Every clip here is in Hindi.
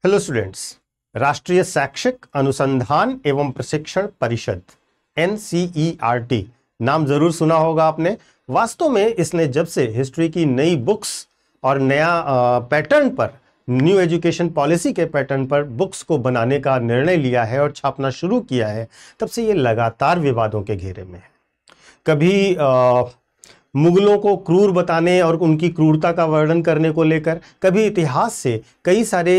हेलो स्टूडेंट्स, राष्ट्रीय शैक्षिक अनुसंधान एवं प्रशिक्षण परिषद NCERT नाम जरूर सुना होगा आपने। वास्तव में इसने जब से हिस्ट्री की नई बुक्स और नया पैटर्न पर, न्यू एजुकेशन पॉलिसी के पैटर्न पर बुक्स को बनाने का निर्णय लिया है और छापना शुरू किया है, तब से ये लगातार विवादों के घेरे में है। कभी मुगलों को क्रूर बताने और उनकी क्रूरता का वर्णन करने को लेकर, कभी इतिहास से कई सारे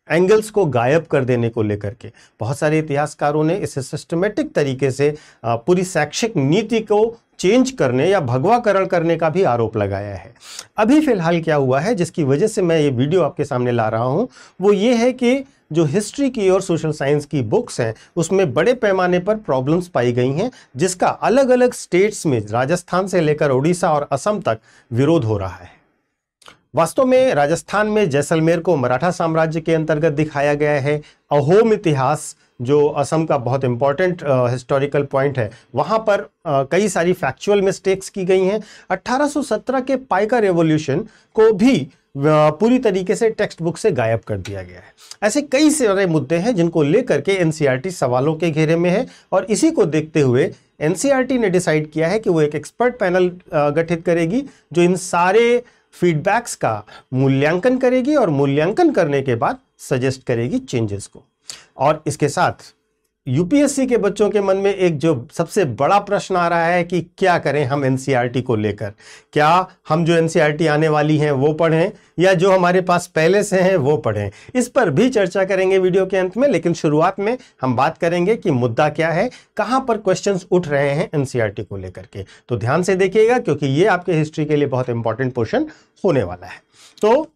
एंगल्स को गायब कर देने को लेकर के बहुत सारे इतिहासकारों ने इसे सिस्टमेटिक तरीके से पूरी शैक्षिक नीति को चेंज करने या भगवाकरण करने का भी आरोप लगाया है। अभी फिलहाल क्या हुआ है जिसकी वजह से मैं ये वीडियो आपके सामने ला रहा हूं, वो ये है कि जो हिस्ट्री की और सोशल साइंस की बुक्स हैं उसमें बड़े पैमाने पर प्रॉब्लम्स पाई गई हैं, जिसका अलग अलग स्टेट्स में, राजस्थान से लेकर उड़ीसा और असम तक विरोध हो रहा है। वास्तव में राजस्थान में जैसलमेर को मराठा साम्राज्य के अंतर्गत दिखाया गया है। अहोम इतिहास, जो असम का बहुत इंपॉर्टेंट हिस्टोरिकल पॉइंट है, वहां पर कई सारी फैक्चुअल मिस्टेक्स की गई हैं। 1817 के पाइका रेवोल्यूशन को भी पूरी तरीके से टेक्स्ट बुक से गायब कर दिया गया है। ऐसे कई सारे मुद्दे हैं जिनको लेकर के NCERT सवालों के घेरे में है, और इसी को देखते हुए NCERT ने डिसाइड किया है कि वो एक एक्सपर्ट पैनल गठित करेगी जो इन सारे फीडबैक्स का मूल्यांकन करेगी और मूल्यांकन करने के बाद सजेस्ट करेगी चेंजेस को। और इसके साथ यूपीएससी के बच्चों के मन में एक जो सबसे बड़ा प्रश्न आ रहा है कि क्या करें हम NCERT को लेकर। क्या हम जो NCERT आने वाली हैं वो पढ़ें या जो हमारे पास पहले से हैं वो पढ़ें। इस पर भी चर्चा करेंगे वीडियो के अंत में, लेकिन शुरुआत में हम बात करेंगे कि मुद्दा क्या है, कहां पर क्वेश्चंस उठ रहे हैं NCERT को लेकर के। तो ध्यान से देखिएगा क्योंकि ये आपके हिस्ट्री के लिए बहुत इंपॉर्टेंट पोर्शन होने वाला है। तो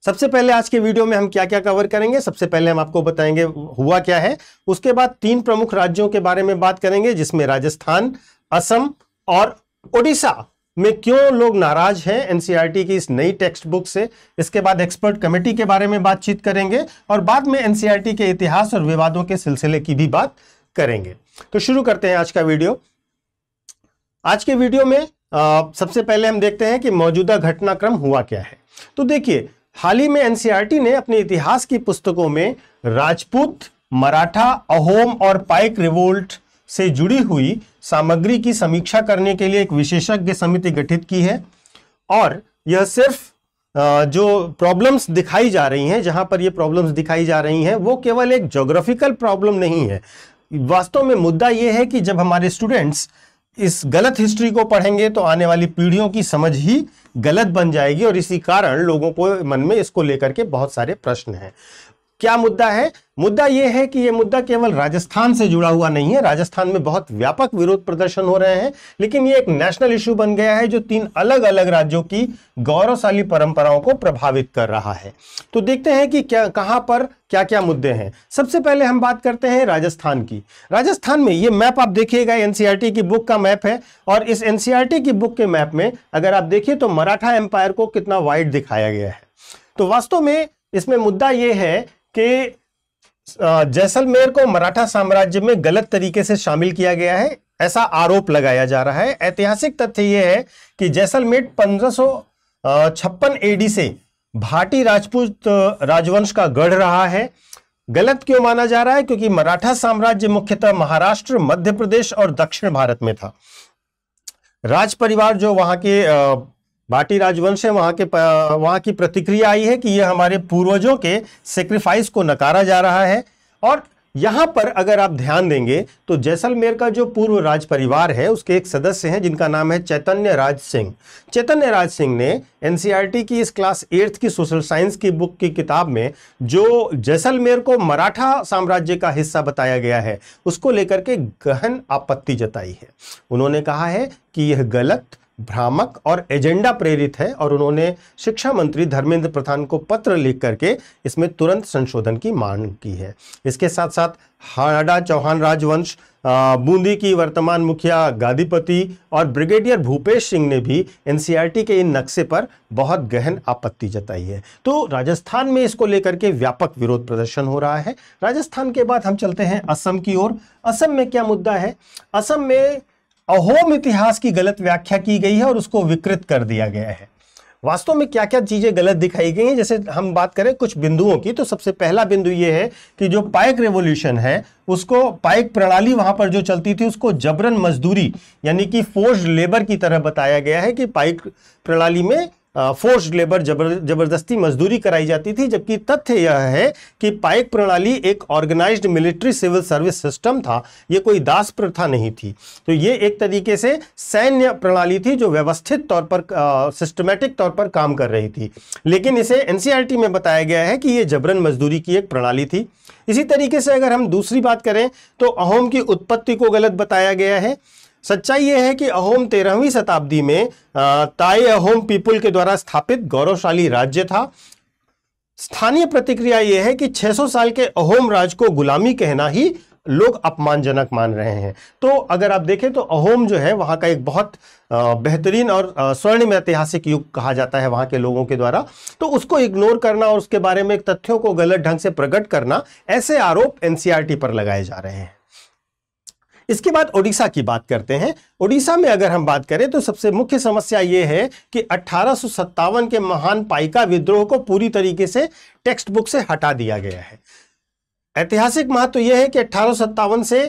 सबसे पहले आज के वीडियो में हम क्या क्या कवर करेंगे। सबसे पहले हम आपको बताएंगे हुआ क्या है, उसके बाद 3 प्रमुख राज्यों के बारे में बात करेंगे जिसमें राजस्थान, असम और उड़ीसा में क्यों लोग नाराज हैं NCERT की इस नई टेक्स्ट बुक से। इसके बाद एक्सपर्ट कमेटी के बारे में बातचीत करेंगे और बाद में NCERT के इतिहास और विवादों के सिलसिले की भी बात करेंगे। तो शुरू करते हैं आज का वीडियो। आज के वीडियो में सबसे पहले हम देखते हैं कि मौजूदा घटनाक्रम हुआ क्या है। तो देखिए, हाल ही में NCERT ने अपने इतिहास की पुस्तकों में राजपूत, मराठा, अहोम और पाइक रिवोल्ट से जुड़ी हुई सामग्री की समीक्षा करने के लिए एक विशेषज्ञ समिति गठित की है। और यह सिर्फ जो प्रॉब्लम्स दिखाई जा रही हैं, जहां पर ये प्रॉब्लम्स दिखाई जा रही हैं, वो केवल एक ज्योग्राफिकल प्रॉब्लम नहीं है। वास्तव में मुद्दा यह है कि जब हमारे स्टूडेंट्स इस गलत हिस्ट्री को पढ़ेंगे तो आने वाली पीढ़ियों की समझ ही गलत बन जाएगी, और इसी कारण लोगों को मन में इसको लेकर के बहुत सारे प्रश्न हैं। क्या मुद्दा है? मुद्दा यह है कि यह मुद्दा केवल राजस्थान से जुड़ा हुआ नहीं है। राजस्थान में बहुत व्यापक विरोध प्रदर्शन हो रहे हैं, लेकिन यह एक नेशनल इशू बन गया है जो 3 अलग अलग राज्यों की गौरवशाली परंपराओं को प्रभावित कर रहा है। तो देखते हैं कि कहां पर क्या क्या मुद्दे हैं। सबसे पहले हम बात करते हैं राजस्थान की। राजस्थान में ये मैप आप देखिएगा, NCERT की बुक का मैप है, और इस NCERT की बुक के मैप में अगर आप देखिए तो मराठा एम्पायर को कितना वाइड दिखाया गया है। तो वास्तव में इसमें मुद्दा यह है कि जैसलमेर को मराठा साम्राज्य में गलत तरीके से शामिल किया गया है, ऐसा आरोप लगाया जा रहा है। ऐतिहासिक तथ्य यह है कि जैसलमेर 1556 AD से भाटी राजपूत राजवंश का गढ़ रहा है। गलत क्यों माना जा रहा है? क्योंकि मराठा साम्राज्य मुख्यतः महाराष्ट्र, मध्य प्रदेश और दक्षिण भारत में था। राज परिवार जो वहां के भाटी राजवंश है, वहां की प्रतिक्रिया आई है कि यह हमारे पूर्वजों के सेक्रीफाइस को नकारा जा रहा है। और यहां पर अगर आप ध्यान देंगे तो जैसलमेर का जो पूर्व राज परिवार है उसके एक सदस्य हैं जिनका नाम है चैतन्य राज सिंह। चैतन्य राज सिंह ने NCERT की इस क्लास 8th की सोशल साइंस की बुक की किताब में जो जैसलमेर को मराठा साम्राज्य का हिस्सा बताया गया है उसको लेकर के गहन आपत्ति जताई है। उन्होंने कहा है कि यह गलत, भ्रामक और एजेंडा प्रेरित है, और उन्होंने शिक्षा मंत्री धर्मेंद्र प्रधान को पत्र लिख करके इसमें तुरंत संशोधन की मांग की है। इसके साथ साथ हाड़ा चौहान राजवंश, बूंदी की वर्तमान मुखिया गादीपति और ब्रिगेडियर भूपेश सिंह ने भी NCERT के इन नक्शे पर बहुत गहन आपत्ति जताई है। तो राजस्थान में इसको लेकर के व्यापक विरोध प्रदर्शन हो रहा है। राजस्थान के बाद हम चलते हैं असम की ओर। असम में क्या मुद्दा है? असम में अहोम इतिहास की गलत व्याख्या की गई है और उसको विकृत कर दिया गया है। वास्तव में क्या क्या चीजें गलत दिखाई गई हैं। जैसे हम बात करें कुछ बिंदुओं की, तो सबसे पहला बिंदु ये है कि जो पाइक रेवोल्यूशन है, उसको पाइक प्रणाली वहां पर जो चलती थी उसको जबरन मजदूरी यानी कि फोर्स्ड लेबर की तरह बताया गया है कि पाइक प्रणाली में फोर्स्ड लेबर जबरदस्ती मजदूरी कराई जाती थी, जबकि तथ्य यह है कि पाइक प्रणाली एक organized military civil service system था, ये कोई दास प्रथा नहीं थी। तो ये एक तरीके से सैन्य प्रणाली थी जो व्यवस्थित तौर पर सिस्टमैटिक तौर पर काम कर रही थी, लेकिन इसे एनसीईआरटी में बताया गया है कि ये जबरन मजदूरी की एक प्रणाली थी। इसी तरीके से अगर हम दूसरी बात करें तो अहोम की उत्पत्ति को गलत बताया गया है। सच्चाई यह है कि अहोम 13वीं शताब्दी में ताई अहोम पीपुल के द्वारा स्थापित गौरवशाली राज्य था। स्थानीय प्रतिक्रिया यह है कि 600 साल के अहोम राज को गुलामी कहना ही लोग अपमानजनक मान रहे हैं। तो अगर आप देखें तो अहोम जो है वहां का एक बहुत बेहतरीन और स्वर्णिम ऐतिहासिक युग कहा जाता है वहां के लोगों के द्वारा, तो उसको इग्नोर करना और उसके बारे में तथ्यों को गलत ढंग से प्रकट करना, ऐसे आरोप एनसीईआरटी पर लगाए जा रहे हैं। इसके बाद ओडिशा की बात करते हैं। ओडिशा में अगर हम बात करें तो सबसे मुख्य समस्या यह है कि 1857 के महान पाइका विद्रोह को पूरी तरीके से टेक्स्ट बुक से हटा दिया गया है। ऐतिहासिक महत्व यह है कि 1857 से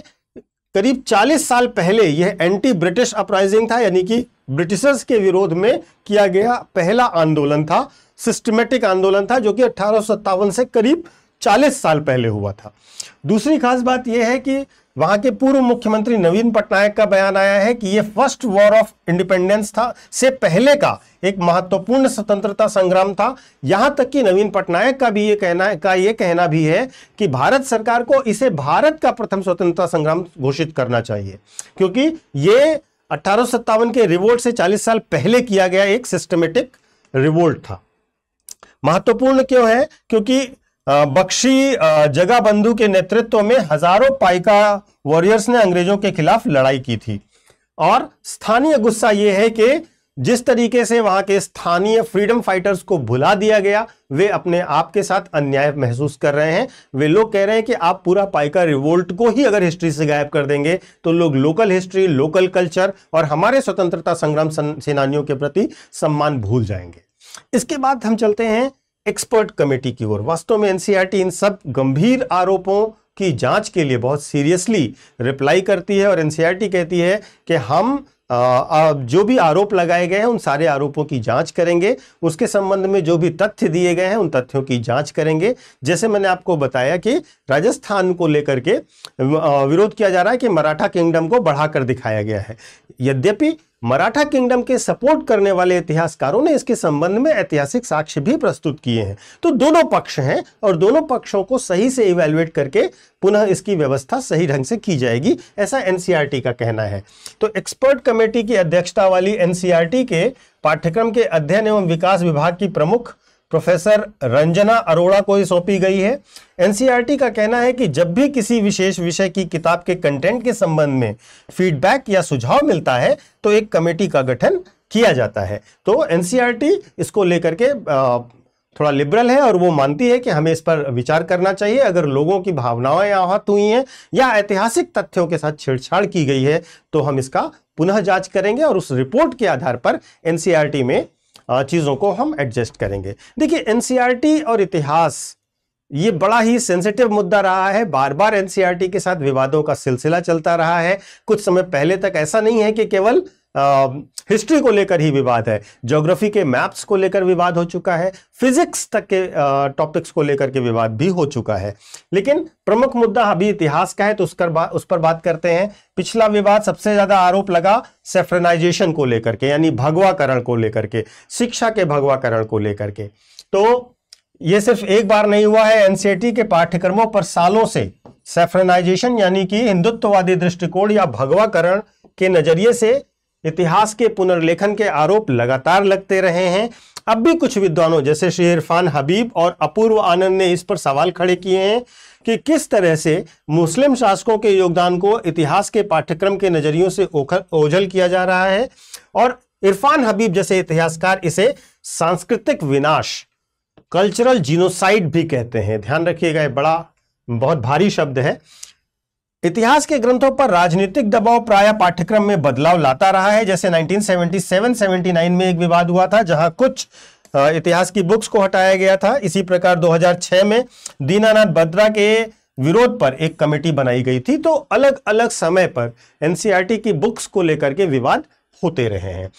करीब 40 साल पहले यह एंटी ब्रिटिश अपराइजिंग था, यानी कि ब्रिटिशर्स के विरोध में किया गया पहला आंदोलन था, सिस्टमेटिक आंदोलन था, जो कि 1857 से करीब 40 साल पहले हुआ था। दूसरी खास बात यह है कि वहां के पूर्व मुख्यमंत्री नवीन पटनायक का बयान आया है कि यह फर्स्ट वॉर ऑफ इंडिपेंडेंस था, से पहले का एक महत्वपूर्ण स्वतंत्रता संग्राम था। यहां तक कि नवीन पटनायक का भी ये कहना भी है कि भारत सरकार को इसे भारत का प्रथम स्वतंत्रता संग्राम घोषित करना चाहिए, क्योंकि ये 1857 के रिवोल्ट से 40 साल पहले किया गया एक सिस्टमेटिक रिवोल्ट था। महत्वपूर्ण क्यों है? क्योंकि बख्शी जगाबंधु के नेतृत्व में हजारों पाइका वॉरियर्स ने अंग्रेजों के खिलाफ लड़ाई की थी। और स्थानीय गुस्सा यह है कि जिस तरीके से वहां के स्थानीय फ्रीडम फाइटर्स को भुला दिया गया, वे अपने आप के साथ अन्याय महसूस कर रहे हैं। वे लोग कह रहे हैं कि आप पूरा पाइका रिवोल्ट को ही अगर हिस्ट्री से गायब कर देंगे तो लोग लोकल हिस्ट्री, लोकल कल्चर और हमारे स्वतंत्रता संग्राम सेनानियों के प्रति सम्मान भूल जाएंगे। इसके बाद हम चलते हैं एक्सपर्ट कमेटी की ओर। वास्तव में एनसीईआरटी इन सब गंभीर आरोपों की जांच के लिए बहुत सीरियसली रिप्लाई करती है और एनसीईआरटी कहती है कि हम जो भी आरोप लगाए गए हैं उन सारे आरोपों की जांच करेंगे, उसके संबंध में जो भी तथ्य दिए गए हैं उन तथ्यों की जांच करेंगे। जैसे मैंने आपको बताया कि राजस्थान को लेकर के विरोध किया जा रहा है कि मराठा किंगडम को बढ़ाकर दिखाया गया है। यद्यपि मराठा किंगडम के सपोर्ट करने वाले इतिहासकारों ने इसके संबंध में ऐतिहासिक साक्ष्य भी प्रस्तुत किए हैं। तो दोनों पक्ष हैं और दोनों पक्षों को सही से इवैल्यूएट करके पुनः इसकी व्यवस्था सही ढंग से की जाएगी, ऐसा एनसीईआरटी का कहना है। तो एक्सपर्ट कमेटी की अध्यक्षता वाली एनसीईआरटी के पाठ्यक्रम के अध्ययन एवं विकास विभाग की प्रमुख प्रोफेसर रंजना अरोड़ा को ही सौंपी गई है। एनसीईआरटी का कहना है कि जब भी किसी विशेष विषय की किताब के कंटेंट के संबंध में फीडबैक या सुझाव मिलता है तो एक कमेटी का गठन किया जाता है। तो एनसीईआरटी इसको लेकर के थोड़ा लिबरल है और वो मानती है कि हमें इस पर विचार करना चाहिए। अगर लोगों की भावनाएं आहत हुई हैं या ऐतिहासिक तथ्यों के साथ छेड़छाड़ की गई है तो हम इसका पुनः जांच करेंगे और उस रिपोर्ट के आधार पर एनसीईआरटी में चीजों को हम एडजस्ट करेंगे। देखिए, एनसीईआरटी और इतिहास ये बड़ा ही सेंसिटिव मुद्दा रहा है। बार बार एनसीईआरटी के साथ विवादों का सिलसिला चलता रहा है। कुछ समय पहले तक ऐसा नहीं है कि केवल हिस्ट्री को लेकर ही विवाद है, ज्योग्राफी के मैप्स को लेकर विवाद हो चुका है, फिजिक्स तक के टॉपिक्स को लेकर के विवाद भी हो चुका है। लेकिन प्रमुख मुद्दा अभी इतिहास का है तो उस पर बात करते हैं। पिछला विवाद सबसे ज्यादा आरोप लगा सेफ्रेनाइजेशन को लेकर के, यानी भगवाकरण को लेकर के, शिक्षा के भगवाकरण को लेकर के। तो यह सिर्फ एक बार नहीं हुआ है। एनसीईआरटी के पाठ्यक्रमों पर सालों से सेफ्रेनाइजेशन यानी कि हिंदुत्ववादी दृष्टिकोण या भगवाकरण के नजरिए से इतिहास के पुनर्लेखन के आरोप लगातार लगते रहे हैं। अब भी कुछ विद्वानों जैसे श्री इरफान हबीब और अपूर्व आनंद ने इस पर सवाल खड़े किए हैं कि किस तरह से मुस्लिम शासकों के योगदान को इतिहास के पाठ्यक्रम के नजरियों से ओझल किया जा रहा है। और इरफान हबीब जैसे इतिहासकार इसे सांस्कृतिक विनाश, कल्चरल जीनोसाइड भी कहते हैं। ध्यान रखिएगा, ये बहुत भारी शब्द है। इतिहास के ग्रंथों पर राजनीतिक दबाव प्रायः पाठ्यक्रम में बदलाव लाता रहा है। जैसे 1977-79 में एक विवाद हुआ था जहां कुछ इतिहास की बुक्स को हटाया गया था। इसी प्रकार 2006 में दीनानाथ बत्रा के विरोध पर एक कमेटी बनाई गई थी। तो अलग अलग समय पर एनसीईआरटी की बुक्स को लेकर के विवाद होते रहे हैं।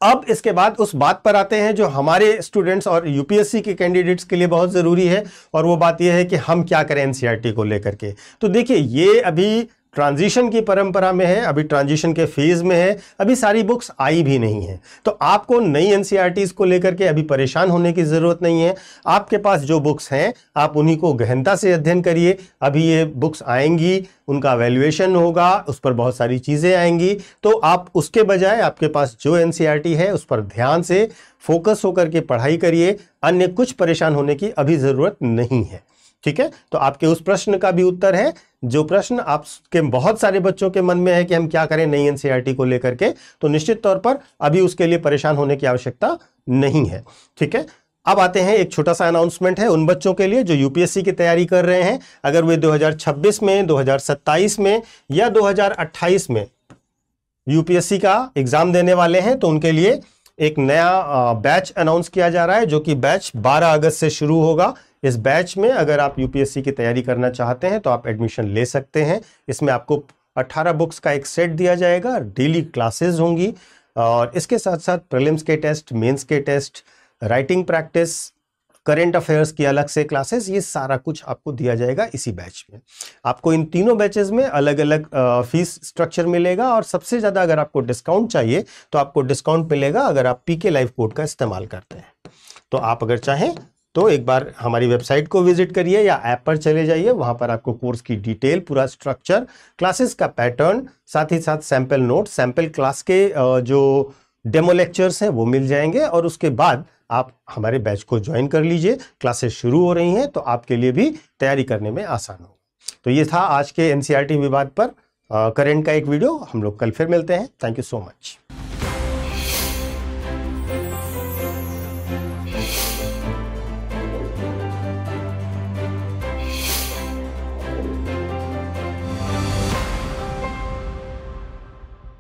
अब इसके बाद उस बात पर आते हैं जो हमारे स्टूडेंट्स और यूपीएससी के कैंडिडेट्स के लिए बहुत ज़रूरी है, और वो बात यह है कि हम क्या करें एनसीईआरटी को लेकर के। तो देखिए, ये अभी ट्रांजिशन की परंपरा में है, अभी ट्रांजिशन के फेज में है, अभी सारी बुक्स आई भी नहीं है। तो आपको नई एनसीईआरटीज को लेकर के अभी परेशान होने की ज़रूरत नहीं है। आपके पास जो बुक्स हैं आप उन्हीं को गहनता से अध्ययन करिए। अभी ये बुक्स आएंगी, उनका वैल्यूएशन होगा, उस पर बहुत सारी चीज़ें आएंगी। तो आप उसके बजाय आपके पास जो एनसीईआरटी है उस पर ध्यान से फोकस होकर के पढ़ाई करिए। अन्य कुछ परेशान होने की अभी ज़रूरत नहीं है। ठीक है, तो आपके उस प्रश्न का भी उत्तर है, जो प्रश्न आपके बहुत सारे बच्चों के मन में है कि हम क्या करें नई एनसीईआरटी को लेकर के, तो निश्चित तौर पर अभी उसके लिए परेशान होने की आवश्यकता नहीं है। ठीक है, अब आते हैं, एक छोटा सा अनाउंसमेंट है उन बच्चों के लिए जो यूपीएससी की तैयारी कर रहे हैं। अगर वे 2026 में, 2027 में या 2028 में यूपीएससी का एग्जाम देने वाले हैं तो उनके लिए एक नया बैच अनाउंस किया जा रहा है, जो कि बैच 12 अगस्त से शुरू होगा। इस बैच में अगर आप यूपीएससी की तैयारी करना चाहते हैं तो आप एडमिशन ले सकते हैं। इसमें आपको 18 बुक्स का एक सेट दिया जाएगा, डेली क्लासेस होंगी, और इसके साथ साथ प्रीलिम्स के टेस्ट, मेंस के test, writing practice, current affairs की अलग से क्लासेस, ये सारा कुछ आपको दिया जाएगा इसी बैच में। आपको इन तीनों बैचेस में अलग अलग फीस स्ट्रक्चर मिलेगा, और सबसे ज़्यादा अगर आपको डिस्काउंट चाहिए तो आपको डिस्काउंट मिलेगा अगर आप पीके लाइव कोड का इस्तेमाल करते हैं। तो आप अगर चाहें तो एक बार हमारी वेबसाइट को विजिट करिए या ऐप पर चले जाइए, वहां पर आपको कोर्स की डिटेल, पूरा स्ट्रक्चर, क्लासेस का पैटर्न, साथ ही साथ सैंपल नोट, सैंपल क्लास के जो डेमो लेक्चर्स हैं वो मिल जाएंगे। और उसके बाद आप हमारे बैच को ज्वाइन कर लीजिए। क्लासेस शुरू हो रही हैं तो आपके लिए भी तैयारी करने में आसान हो। तो ये था आज के एनसीईआरटी विवाद पर करंट का एक वीडियो। हम लोग कल फिर मिलते हैं। Thank you so much.